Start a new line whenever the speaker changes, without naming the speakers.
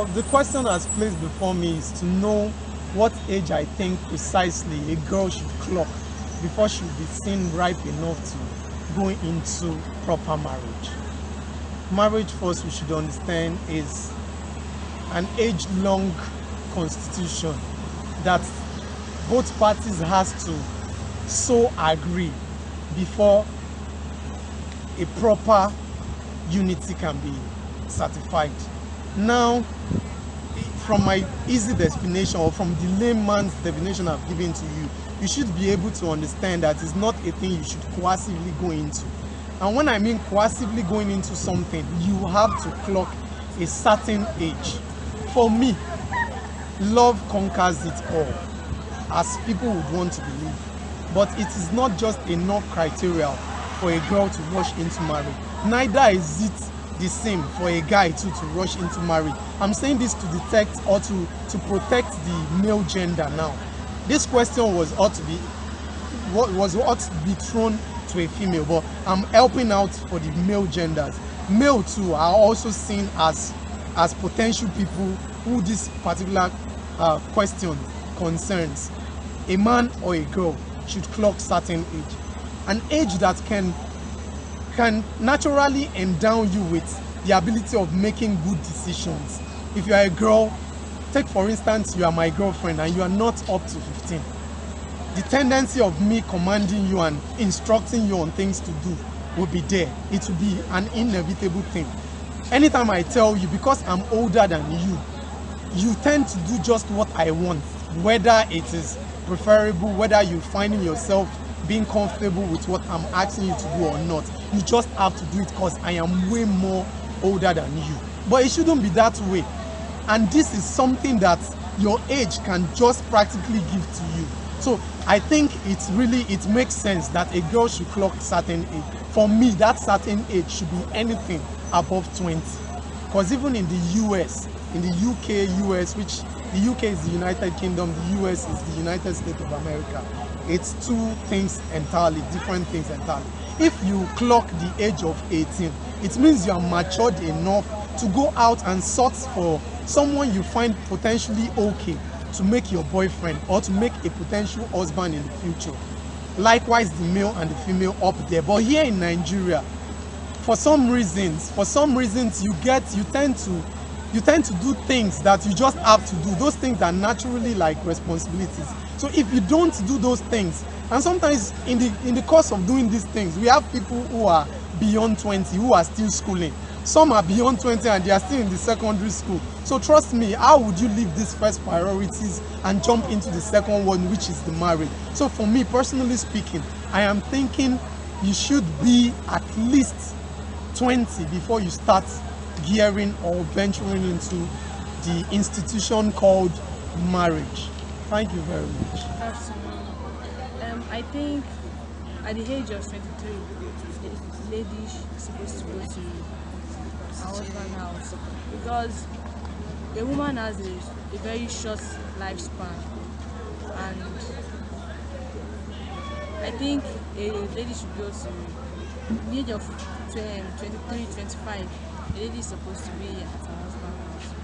The question that's placed before me is to know what age I think precisely a girl should clock before she will be seen ripe enough to go into proper marriage. Marriage, first, we should understand, is an age-long constitution that both parties has to so agree before a proper unity can be certified. Now, from my easy definition, or from the layman's definition I've given to you, you should be able to understand that it's not a thing you should coercively go into. And when I mean coercively going into something, you have to clock a certain age. For me, love conquers it all, as people would want to believe. But it is not just enough criteria for a girl to rush into marriage. Neither is it the same for a guy too to rush into marriage. I'm saying this to detect or to protect the male gender now. This question ought to be thrown to a female, but I'm helping out for the male genders. Male too are also seen as potential people who this particular question concerns. A man or a girl should clock certain age, an age that can naturally endow you with the ability of making good decisions. If you are a girl, take for instance, you are my girlfriend and you are not up to 15. The tendency of me commanding you and instructing you on things to do will be there. It will be an inevitable thing. Anytime I tell you, because I'm older than you tend to do just what I want, whether it is preferable, whether you're finding yourself being comfortable with what I'm asking you to do or not. You just have to do it because I am way more older than you. But it shouldn't be that way. And this is something that your age can just practically give to you. So I think it makes sense that a girl should clock certain age. For me, that certain age should be anything above 20. Because even in the US, in the UK, US, which the UK is the United Kingdom, the US is the United States of America. It's two things entirely, different things entirely. If you clock the age of 18, it means you are matured enough to go out and search for someone you find potentially okay to make your boyfriend or to make a potential husband in the future. Likewise, the male and the female up there. But here in Nigeria, for some reasons you tend to do things that you just have to do. Those things are naturally like responsibilities. So if you don't do those things, and sometimes in the course of doing these things, we have people who are beyond 20 who are still schooling. Some are beyond 20 and they are still in the secondary school. So trust me, how would you leave these first priorities and jump into the second one, which is the marriage? So for me, personally speaking, I am thinking you should be at least 20 before you start gearing or venturing into the institution called marriage. Thank you very much.
Absolutely. I think at the age of 23, the lady is supposed to go to her husband's house, because a woman has a very short lifespan, and I think a lady should go to the age of 23, 25. The lady is supposed to be at her husband's house.